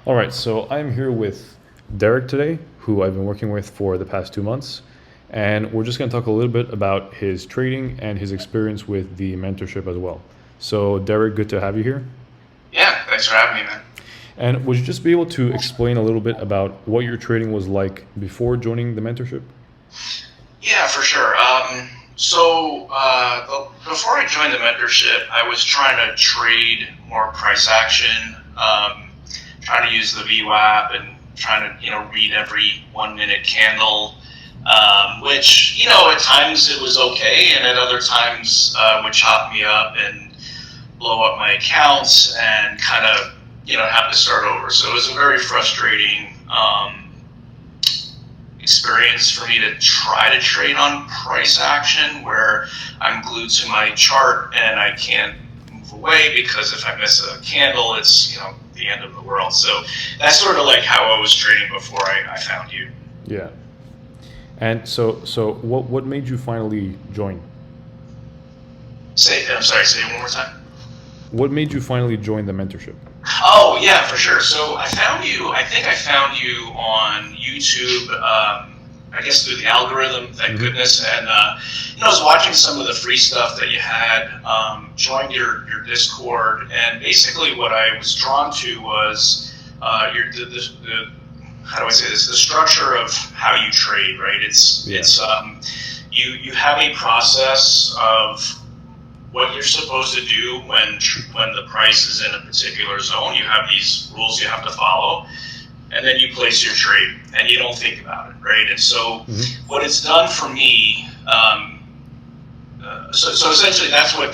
All right, so I'm here with Derek today, who I've been working with for the past 2 months, and we're just going to talk a little bit about his trading and his experience with the mentorship as well. So, Derek, good to have you here. Yeah, thanks for having me, man. And would you just be able to explain a little bit about what your trading was like before joining the mentorship? Yeah, for sure. Before I joined the mentorship, I was trying to trade more price action, trying to use the VWAP and trying to read every 1 minute candle, which at times it was okay, and at other times would chop me up and blow up my accounts and kind of have to start over. So it was a very frustrating experience for me to try to trade on price action where I'm glued to my chart and I can't move away because if I miss a candle, it's the end of the world. So that's sort of like how I was trading before I found you. Yeah. And so what made you finally join? I'm sorry, say it one more time. What made you finally join the mentorship? Oh yeah, for sure. So I found you. I think I found you on YouTube. I guess through the algorithm, thank goodness. And I was watching some of the free stuff that you had. Joined your Discord, and basically what I was drawn to was the how do I say this? The structure of how you trade, right? You have a process of what you're supposed to do when the price is in a particular zone. You have these rules you have to follow, and then you place your trade, and you don't think about it, right? And so, what it's done for me. So essentially, that's what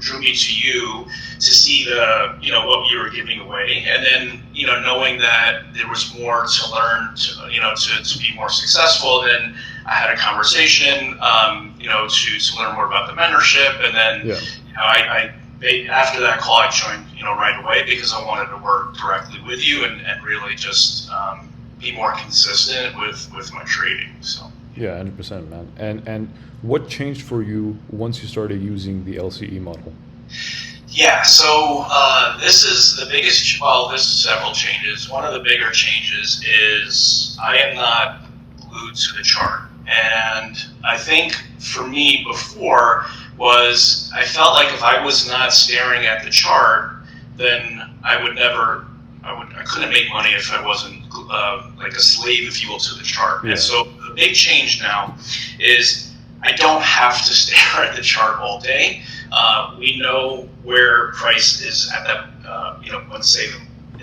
drew me to you to see what you were giving away, and then knowing that there was more to learn to be more successful. Then I had a conversation to learn more about the mentorship, and then after that call I joined right away because I wanted to work directly with you and really just be more consistent with my trading. So. Yeah, 100%, man. And what changed for you once you started using the LCE model? Yeah, so this is the biggest. Well, there's several changes. One of the bigger changes is I am not glued to the chart, and I think for me before was I felt like if I was not staring at the chart, then I would never. I couldn't make money if I wasn't like a slave, if you will, to the chart. Yeah. And so the big change now is I don't have to stare at the chart all day. We know where price is at that, let's say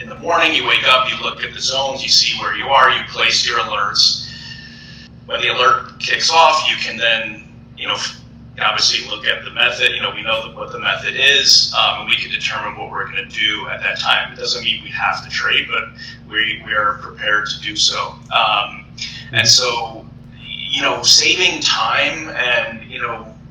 in the morning, you wake up, you look at the zones, you see where you are, you place your alerts. When the alert kicks off, you can then, obviously look at the method. We know what the method is, and we can determine what we're going to do at that time. It doesn't mean we have to trade, but we are prepared to do so. And so, saving time and,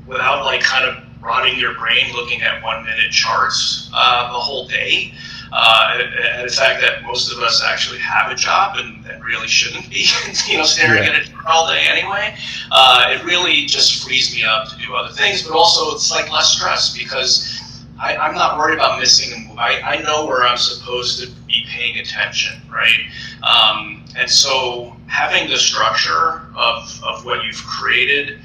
without like kind of rotting your brain looking at 1 minute charts the whole day. And the fact that most of us actually have a job and really shouldn't be, staring at it all day anyway. It really just frees me up to do other things, but also it's like less stress because I'm not worried about missing a move. I know where I'm supposed to be paying attention, right? And so having the structure of what you've created,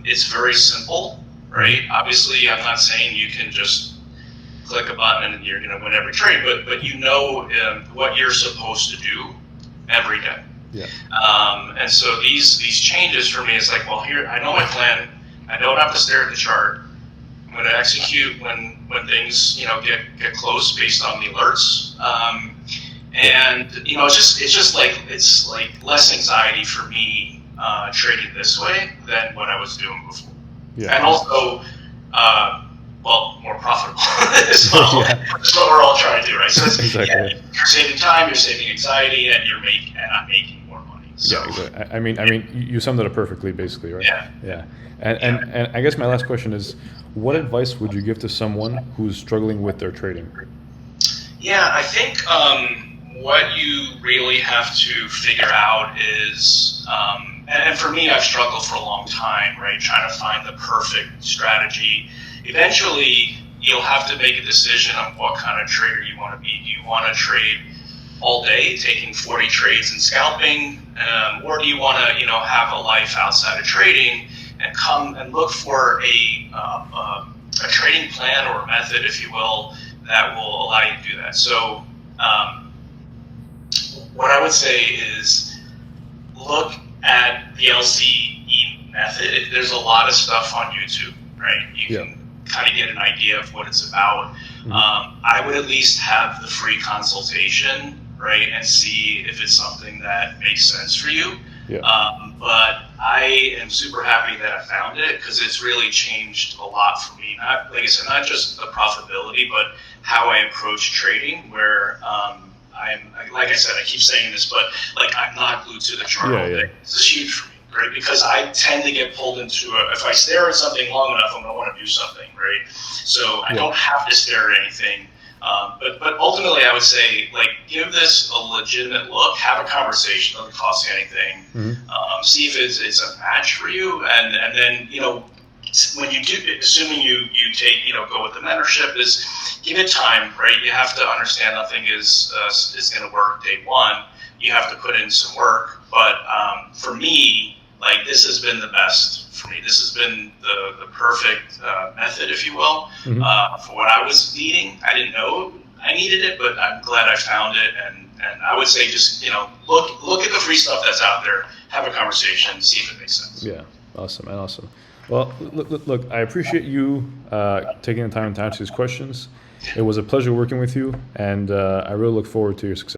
it's very simple, right? Obviously, I'm not saying you can just click a button and you're going to win every trade, but what you're supposed to do every day. Yeah. And so these changes for me is like, well, here I know my plan. I don't have to stare at the chart. I'm going to execute when things get close based on the alerts. And it's like less anxiety for me trading this way than what I was doing before. Yeah. And also, more profitable. That's what we're all trying to do, right? So Exactly. You're saving time, you're saving anxiety, and I'm making more money. So. Yeah, exactly. I mean, you summed it up perfectly, basically, right? Yeah. Yeah. And I guess my last question is, what advice would you give to someone who's struggling with their trading? Yeah, I think what you really have to figure out is, and for me, I've struggled for a long time, right? Trying to find the perfect strategy. Eventually, you'll have to make a decision on what kind of trader you want to be. Do you want to trade all day, taking 40 trades and scalping, or do you want to, have a life outside of trading and come and look for a trading plan or method, if you will, that will allow you to do that. So, what I would say is look at the LCE method. There's a lot of stuff on YouTube, right? You can kind of get an idea of what it's about. I would at least have the free consultation, right, and see if it's something that makes sense for you. But I am super happy that I found it because it's really changed a lot for me. Not, like I said, not just the profitability, but how I approach trading, where like I said, I keep saying this, but like I'm not glued to the chart all day. This is huge for me, right? Because I tend to get pulled into if I stare at something long enough, I'm gonna want to do something, right? So I don't have to stare at anything. But ultimately, I would say, like, give this a legitimate look, have a conversation, doesn't cost you anything. See if it's a match for you, and then, when you do, assuming you take, go with the mentorship, is give it time, right? You have to understand nothing is going to work day one. You have to put in some work. But for me, like, this has been the best for me. This has been the perfect method, if you will, for what I was needing. I didn't know I needed it, but I'm glad I found it. And I would say just, look at the free stuff that's out there, have a conversation, see if it makes sense. Yeah, awesome, man, awesome. Well, look, I appreciate you taking the time to answer these questions. It was a pleasure working with you, and I really look forward to your success.